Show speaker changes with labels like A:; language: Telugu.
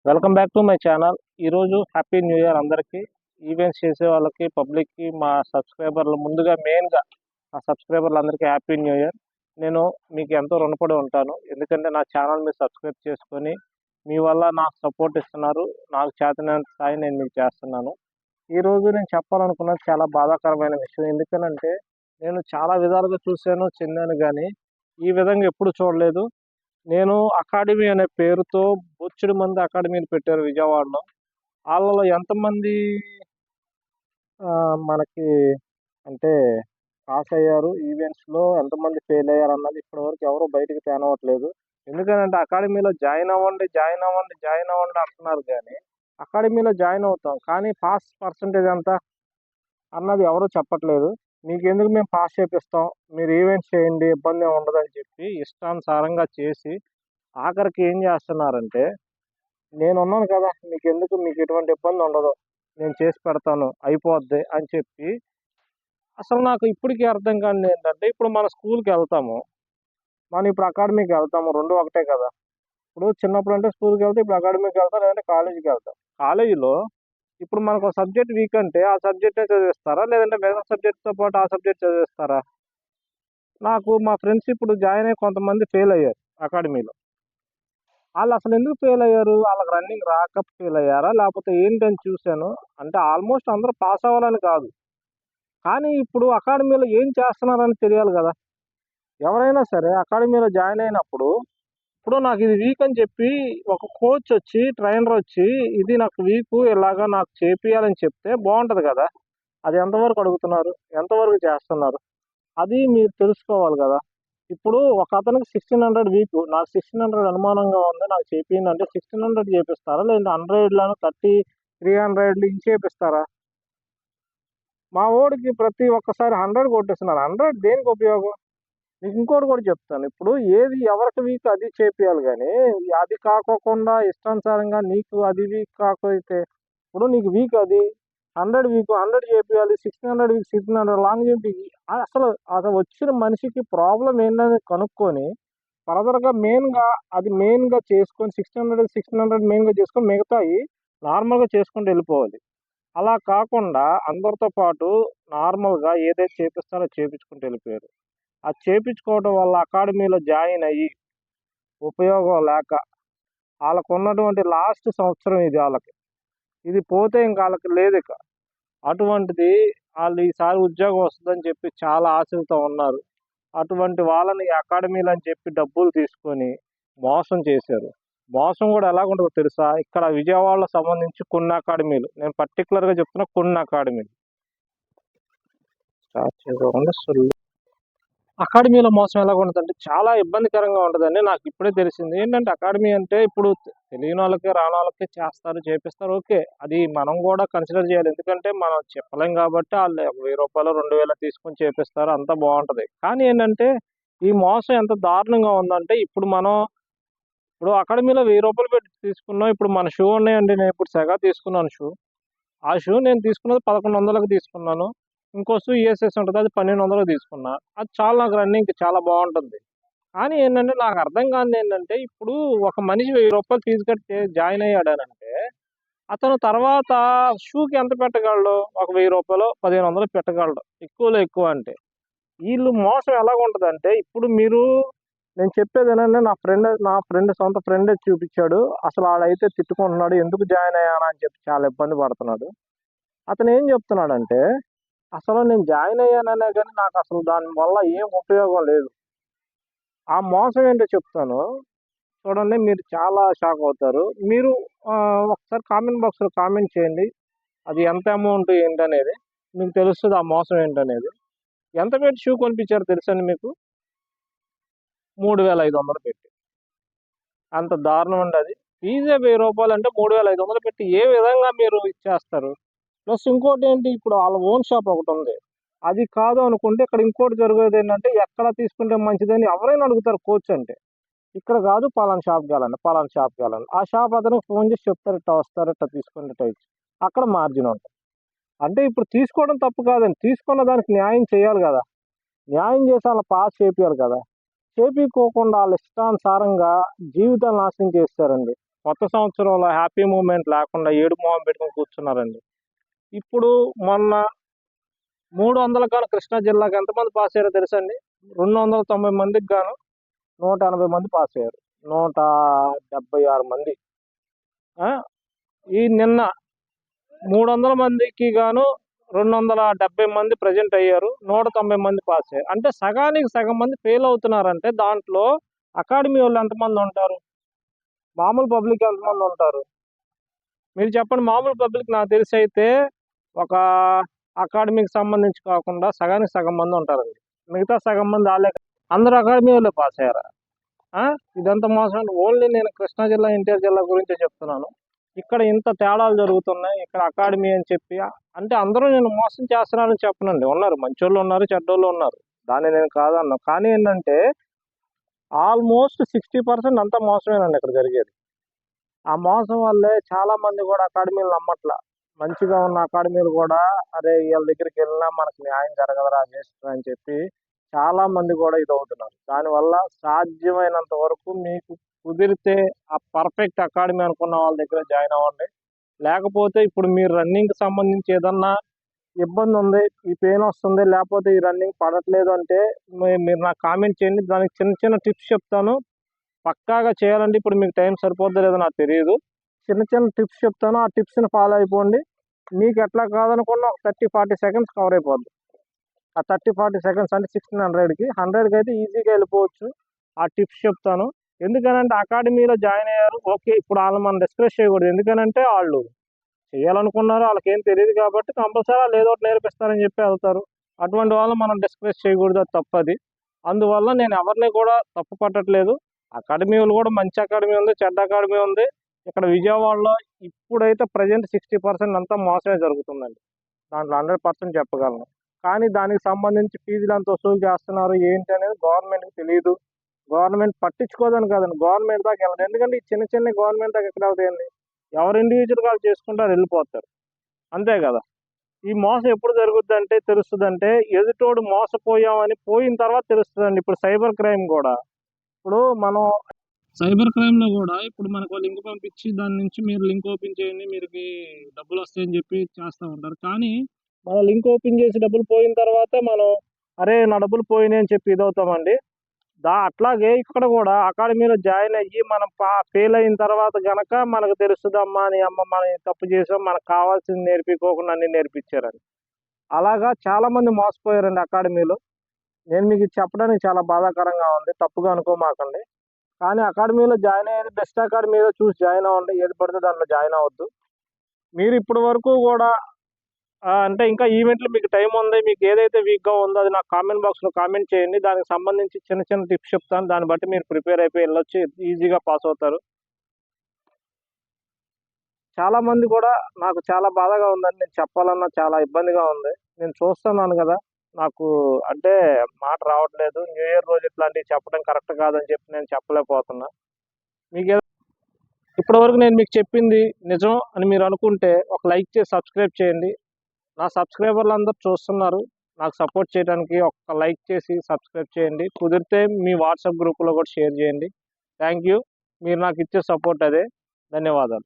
A: Welcome back to my channel. ఈరోజు హ్యాపీ న్యూ ఇయర్ అందరికీ. ఈవెంట్స్ చేసే వాళ్ళకి, పబ్లిక్కి, మా సబ్స్క్రైబర్లు, ముందుగా మెయిన్గా మా సబ్స్క్రైబర్లు అందరికీ హ్యాపీ న్యూ ఇయర్. నేను మీకు ఎంతో రుణపడి ఉంటాను, ఎందుకంటే నా ఛానల్ మీరు సబ్స్క్రైబ్ చేసుకొని మీ వల్ల నాకు సపోర్ట్ ఇస్తున్నారు. నాకు చేతనైనంత స్థాయి నేను మీకు చేస్తున్నాను. ఈరోజు నేను చెప్పాలనుకున్నది చాలా బాధాకరమైన విషయం. ఎందుకనంటే నేను చాలా విధాలుగా చూశాను, చెందాను, కానీ ఈ విధంగా ఎప్పుడు చూడలేదు. నేను అకాడమీ అనే పేరుతో బొచ్చెడు మంది అకాడమీలు పెట్టారు విజయవాడలో. వాళ్ళలో ఎంతమంది మనకి అంటే పాస్ అయ్యారు, ఈవెంట్స్లో ఎంతమంది ఫెయిల్ అయ్యారు అన్నది ఇప్పటివరకు ఎవరు బయటికి తేనవట్లేదు. ఎందుకంటే అకాడమీలో జాయిన్ అవ్వండి, జాయిన్ అవ్వండి, జాయిన్ అవ్వండి అంటున్నారు, కానీ అకాడమీలో జాయిన్ అవుతాం, కానీ పాస్ పర్సంటేజ్ ఎంత అన్నది ఎవరు చెప్పట్లేదు. మీకు ఎందుకు మేము పాస్ చేపిస్తాం, మీరు ఈవెంట్స్ చేయండి, ఇబ్బంది ఏమి ఉండదని చెప్పి ఇష్టానుసారంగా చేసి ఆఖరికి ఏం చేస్తున్నారంటే, నేనున్నాను కదా, మీకు ఎటువంటి ఇబ్బంది ఉండదు, నేను చేసి పెడతాను, అయిపోద్ది అని చెప్పి. అసలు నాకు ఇప్పటికీ అర్థం కానిది ఏంటంటే, ఇప్పుడు మన స్కూల్కి వెళ్తాము, మనం ఇప్పుడు అకాడమీకి వెళ్తాము, రెండు ఒకటే కదా. ఇప్పుడు చిన్నప్పుడు అంటే స్కూల్కి వెళ్తే, ఇప్పుడు అకాడమీకి వెళ్తాం, లేదంటే కాలేజీకి వెళ్తాం. కాలేజీలో ఇప్పుడు మనకు ఒక సబ్జెక్ట్ వీక్ అంటే ఆ సబ్జెక్టే చదివిస్తారా, లేదంటే మిగతా సబ్జెక్ట్తో పాటు ఆ సబ్జెక్ట్ చదివిస్తారా? నాకు మా ఫ్రెండ్స్ ఇప్పుడు జాయిన్ అయ్యి కొంతమంది ఫెయిల్ అయ్యారు అకాడమీలో. వాళ్ళు అసలు ఎందుకు ఫెయిల్ అయ్యారు? వాళ్ళకి రన్నింగ్ రాక ఫెయిల్ అయ్యారా, లేకపోతే ఏంటని చూశాను. అంటే ఆల్మోస్ట్ అందరూ పాస్ అవ్వాలని కాదు, కానీ ఇప్పుడు అకాడమీలో ఏం చేస్తున్నారని తెలియాలి కదా. ఎవరైనా సరే అకాడమీలో జాయిన్ అయినప్పుడు, ఇప్పుడు నాకు ఇది వీక్ అని చెప్పి ఒక కోచ్ వచ్చి, ట్రైనర్ వచ్చి, ఇది నాకు వీక్, ఇలాగా నాకు చేపియాలని చెప్తే బాగుంటుంది కదా. అది ఎంతవరకు అడుగుతున్నారు, ఎంతవరకు చేస్తున్నారు, అది మీరు తెలుసుకోవాలి కదా. ఇప్పుడు ఒక అతనికి 1600 వీక్, నాకు 1600 అనుమానంగా ఉంది, నాకు చేపియండి అంటే 1600 చేపిస్తారా, లేదంటే 100లను 30 300 ఇంక చేపిస్తారా? మా ఓడికి ప్రతి ఒక్కసారి 100 కొట్టేస్తున్నారు. 100 దేనికి ఉపయోగం? మీకు ఇంకోటి కూడా చెప్తాను. ఇప్పుడు ఏది ఎవరికి వీక్ అది చేపియాలి, కానీ అది కాకోకుండా ఇష్టానుసారంగా నీకు అది వీక్ కాకపోతే, ఇప్పుడు నీకు వీక్ అది 100 వీక్ 100 చేపియాలి, 1600 వీక్ 1600 లాంగ్ జంప్. అసలు అసలు వచ్చిన మనిషికి ప్రాబ్లం ఏంటని కనుక్కొని ఫర్దర్గా మెయిన్గా చేసుకొని 1600 మెయిన్గా చేసుకొని మిగతాయి నార్మల్గా చేసుకుంటూ వెళ్ళిపోవాలి. అలా కాకుండా అందరితో పాటు నార్మల్గా ఏదైతే చేపిస్తారో చేపించుకుంటూ వెళ్ళిపోయారు. అది చేపించుకోవడం వల్ల అకాడమీలో జాయిన్ అయ్యి ఉపయోగం లేక వాళ్ళకు ఉన్నటువంటి లాస్ట్ సంవత్సరం ఇది. వాళ్ళకి ఇది పోతే ఇంకా వాళ్ళకి లేదు ఇక. అటువంటిది వాళ్ళు ఈసారి ఉద్యోగం వస్తుందని చెప్పి చాలా ఆశలతో ఉన్నారు. అటువంటి వాళ్ళని అకాడమీలు అని చెప్పి డబ్బులు తీసుకొని మోసం చేశారు. మోసం కూడా ఎలాగుంటుందో తెలుసా? ఇక్కడ విజయవాడలో సంబంధించి కొన్ని అకాడమీలు, నేను పర్టికులర్గా చెప్తున్నా, కొన్ని అకాడమీలు స్టార్ట్ చేసుకోకుండా అకాడమీలో మోసం ఎలాగ ఉంటుందంటే చాలా ఇబ్బందికరంగా ఉంటుందని నాకు ఇప్పుడే తెలిసింది. ఏంటంటే అకాడమీ అంటే ఇప్పుడు తెలియని వాళ్ళకి, రాని వాళ్ళకి చేస్తారు, చేపిస్తారు, ఓకే, అది మనం కూడా కన్సిడర్ చేయాలి. ఎందుకంటే మనం చెప్పలేం కాబట్టి వాళ్ళు 1000 రూపాయలు 2000 తీసుకొని చేపిస్తారు, అంతా బాగుంటుంది. కానీ ఏంటంటే ఈ మోసం ఎంత దారుణంగా ఉందంటే, ఇప్పుడు అకాడమీలో 1000 రూపాయలు పెట్టి తీసుకున్నాం. ఇప్పుడు మన షూ ఉన్నాయండి, నేను ఇప్పుడు సెగా తీసుకున్నాను షూ. ఆ షూ నేను తీసుకున్నది 1100కి తీసుకున్నాను. ఇంకో షూ ఈఎస్ఎస్ ఉంటుంది, అది 1200కి తీసుకున్నా. అది చాలా నాకు రన్నింగ్కి చాలా బాగుంటుంది. కానీ ఏంటంటే నాకు అర్థం కానిది ఏంటంటే, ఇప్పుడు ఒక మనిషి 1000 రూపాయలు ఫీజు కట్టి జాయిన్ అయ్యాడనంటే, అతను తర్వాత షూకి ఎంత పెట్టగలడు? ఒక 1000 రూపాయలు 1500 పెట్టగలడు, ఎక్కువలో ఎక్కువ అంటే. వీళ్ళు మోసం ఎలాగుంటుందంటే, ఇప్పుడు నేను చెప్పేది ఏంటంటే, నా ఫ్రెండ్ సొంత ఫ్రెండే చూపించాడు. అసలు ఆడైతే తిట్టుకుంటున్నాడు, ఎందుకు జాయిన్ అయ్యానా అని చెప్పి చాలా ఇబ్బంది పడుతున్నాడు. అతను ఏం చెప్తున్నాడంటే, అసలు నేను జాయిన్ అయ్యాననే కానీ నాకు అసలు దానివల్ల ఏం ఉపయోగం లేదు. ఆ మోసం ఏంటో చెప్తాను చూడండి, మీరు చాలా షాక్ అవుతారు. మీరు ఒకసారి కామెంట్ బాక్స్లో కామెంట్ చేయండి, అది ఎంత అమౌంట్ ఏంటనేది మీకు తెలుస్తుంది, ఆ మోసం ఏంటనేది. ఎంత పెట్టి షూ కొనిపించారు తెలుసండి మీకు? 3500 పెట్టి. అంత దారుణం అండి అది. ఫీజే 1000 రూపాయలు అంటే 3500 పెట్టి ఏ విధంగా మీరు ఇచ్చేస్తారు? ప్లస్ ఇంకోటి ఏంటి, ఇప్పుడు వాళ్ళ ఓన్ షాప్ ఒకటి ఉంది. అది కాదు అనుకుంటే ఇక్కడ ఇంకోటి జరిగేది ఏంటంటే, ఎక్కడ తీసుకుంటే మంచిదని ఎవరైనా అడుగుతారు కోచ్ అంటే. ఇక్కడ కాదు, పలానా షాప్కి వెళ్ళండి, పలానా షాప్కి వెళ్ళండి. ఆ షాప్ అతనికి ఫోన్ చేసి చెప్తారు, ఇట్లా వస్తారు, ఇట్లా తీసుకోండి, ఇట్లా ఇచ్చి అక్కడ మార్జిన్ ఉంటుంది. అంటే ఇప్పుడు తీసుకోవడం తప్పు కాదండి, తీసుకున్న దానికి న్యాయం చేయాలి కదా. న్యాయం చేసి వాళ్ళ పాస్ చేపియాలి కదా. చేపించుకోకుండా వాళ్ళ ఇష్టానుసారంగా జీవితాలు నాశనం చేస్తారండి. కొత్త సంవత్సరంలో హ్యాపీ మూమెంట్ లేకుండా ఏడు మొహం పెట్టుకొని కూర్చున్నారండి. ఇప్పుడు మొన్న 300 గాను కృష్ణా జిల్లాకి ఎంతమంది పాస్ అయ్యారో తెలుసా అండి? 290 మందికి గాను 180 మంది పాస్ అయ్యారు. 176 మంది. ఈ నిన్న 300 మందికి గాను 270 మంది ప్రజెంట్ అయ్యారు. 190 మంది పాస్ అయ్యారు. అంటే సగానికి సగం మంది ఫెయిల్ అవుతున్నారంటే దాంట్లో అకాడమీ వాళ్ళు ఎంతమంది ఉంటారు? మామూలు పబ్లిక్ ఎంతమంది ఉంటారు? మీరు చెప్పండి. మామూలు పబ్లిక్ నాకు తెలిసి అయితే ఒక అకాడమీకి సంబంధించి కాకుండా సగానికి సగం మంది ఉంటారండి. మిగతా సగం మంది అందరూ అకాడమీ వాళ్ళే పాస్ అయ్యారా? ఇదంతా మోసం. ఓన్లీ నేను కృష్ణా జిల్లా, ఎన్టీఆర్ జిల్లా గురించే చెప్తున్నాను. ఇక్కడ ఇంత తేడాలు జరుగుతున్నాయి. ఇక్కడ అకాడమీ అని చెప్పి అంటే అందరూ నేను మోసం చేస్తున్నానని చెప్పనండి. ఉన్నారు మంచోళ్ళు ఉన్నారు, చెడ్డోళ్ళు ఉన్నారు. దాన్ని నేను కాదన్నా. కానీ ఏంటంటే ఆల్మోస్ట్ 60% అంతా మోసమేనండి ఇక్కడ జరిగేది. ఆ మోసం వల్లే చాలా మంది కూడా అకాడమీలు నమ్మట్లా. మంచిగా ఉన్న అకాడమీలు కూడా అరే వీళ్ళ దగ్గరికి వెళ్ళినా మనకు న్యాయం జరగదురా వేస్ట్ అని చెప్పి చాలా మంది కూడా ఇదవుతున్నారు. దానివల్ల సాధ్యమైనంత వరకు మీకు కుదిరితే ఆ పర్ఫెక్ట్ అకాడమీ అనుకున్న వాళ్ళ దగ్గర జాయిన్ అవ్వండి. లేకపోతే ఇప్పుడు మీరు రన్నింగ్కి సంబంధించి ఏదన్నా ఇబ్బంది ఉంది, ఈ పెయిన్ వస్తుంది, లేకపోతే ఈ రన్నింగ్ పడట్లేదు అంటే మీరు నాకు కామెంట్ చేయండి. దానికి చిన్న చిన్న టిప్స్ చెప్తాను. పక్కాగా చేయాలంటే ఇప్పుడు మీకు టైం సరిపోద్దో లేదో నాకు తెలియదు. చిన్న చిన్న టిప్స్ చెప్తాను. ఆ టిప్స్ని ఫాలో అయిపోండి. మీకు ఎట్లా కాదనుకున్న ఒక 30-40 సెకండ్స్ కవర్ అయిపోద్ది. ఆ 30-40 సెకండ్స్ అంటే 1600కి 100కి అయితే ఈజీగా వెళ్ళిపోవచ్చు. ఆ టిప్స్ చెప్తాను. ఎందుకనంటే అకాడమీలో జాయిన్ అయ్యారు, ఓకే, ఇప్పుడు వాళ్ళు మనం డిస్కస్ చేయకూడదు. ఎందుకనంటే వాళ్ళు చేయాలనుకున్నారు, వాళ్ళకి ఏం తెలియదు కాబట్టి కంపల్సరీ వాళ్ళు ఏదో ఒకటి నేర్పిస్తారని చెప్పి వెళ్తారు. అటువంటి వాళ్ళు మనం డిస్కస్ చేయకూడదు, అది తప్పది. అందువల్ల నేను ఎవరిని కూడా తప్పు పట్టట్లేదు. అకాడమీలు కూడా మంచి అకాడమీ ఉంది, చెడ్డ అకాడమీ ఉంది. ఇక్కడ విజయవాడలో ఇప్పుడైతే ప్రజెంట్ 60% అంతా మోసమే జరుగుతుందండి. దాంట్లో 100% చెప్పగలను. కానీ దానికి సంబంధించి ఫీజులు ఎంత వసూలు చేస్తున్నారు ఏంటి అనేది గవర్నమెంట్కి తెలియదు. గవర్నమెంట్ పట్టించుకోదని కాదండి, గవర్నమెంట్ దాకా వెళ్ళదు. ఎందుకంటే ఈ చిన్న చిన్న గవర్నమెంట్ దాకా ఎక్కడ అవుతాయండి? ఎవరు ఇండివిజువల్ వాళ్ళు చేసుకుంటారు, వెళ్ళిపోతారు, అంతే కదా. ఈ మోసం ఎప్పుడు జరుగుద్ది అంటే తెలుస్తుందంటే ఎదుటోడు మోసపోయామని పోయిన తర్వాత తెలుస్తుందండి. ఇప్పుడు సైబర్ క్రైమ్ కూడా ఇప్పుడు మనం సైబర్ క్రైమ్లో కూడా ఇప్పుడు మనకు లింక్ పంపించి దాని నుంచి మీరు లింక్ ఓపెన్ చేయండి, మీరు డబ్బులు వస్తాయని చెప్పి చేస్తూ ఉంటారు. కానీ మనం లింక్ ఓపెన్ చేసి డబ్బులు పోయిన తర్వాత మనం అరే నా డబ్బులు పోయినాయి అని చెప్పి ఇదవుతామండి. అట్లాగే ఇక్కడ కూడా అకాడమీలో జాయిన్ అయ్యి మనం ఫెయిల్ అయిన తర్వాత గనక మనకు తెలుస్తుంది, అమ్మ నీ అమ్మ మనం తప్పు చేసాం, మనకు కావాల్సింది నేర్పించుకోకుండా అన్ని నేర్పించారని. అలాగా చాలా మంది మోసపోయారండి అకాడమీలో. నేను మీకు చెప్పడానికి చాలా బాధాకరంగా ఉంది, తప్పుగా అనుకోమాకండి. కానీ అకాడమీలో జాయిన్ అయ్యేది బెస్ట్ అకాడమీలో చూసి జాయిన్ అవ్వండి. ఏది పడితే దాంట్లో జాయిన్ అవ్వద్దు. మీరు ఇప్పటి వరకు కూడా అంటే ఇంకా ఈవెంట్లు మీకు టైం ఉంది, మీకు ఏదైతే వీక్గా ఉందో అది నాకు కామెంట్ బాక్స్లో కామెంట్ చేయండి. దానికి సంబంధించి చిన్న చిన్న టిప్స్ చెప్తాను. దాన్ని బట్టి మీరు ప్రిపేర్ అయిపోయి వెళ్ళొచ్చు, ఈజీగా పాస్ అవుతారు. చాలామంది కూడా నాకు చాలా బాధగా ఉందని నేను చెప్పాలన్నా చాలా ఇబ్బందిగా ఉంది. నేను చూస్తున్నాను కదా, నాకు అంటే మాట రావట్లేదు. న్యూ ఇయర్ రోజు ఇట్లాంటివి చెప్పడం కరెక్ట్ కాదని చెప్పి నేను చెప్పలేకపోతున్నా. మీకు ఇప్పటివరకు నేను మీకు చెప్పింది నిజం అని మీరు అనుకుంటే ఒక లైక్ చేసి సబ్స్క్రైబ్ చేయండి. నా సబ్స్క్రైబర్లు అందరూ చూస్తున్నారు, నాకు సపోర్ట్ చేయడానికి ఒక లైక్ చేసి సబ్స్క్రైబ్ చేయండి. కుదిరితే మీ వాట్సాప్ గ్రూప్లో కూడా షేర్ చేయండి. Thank you. మీరు నాకు ఇచ్చే సపోర్ట్ అదే. ధన్యవాదాలు.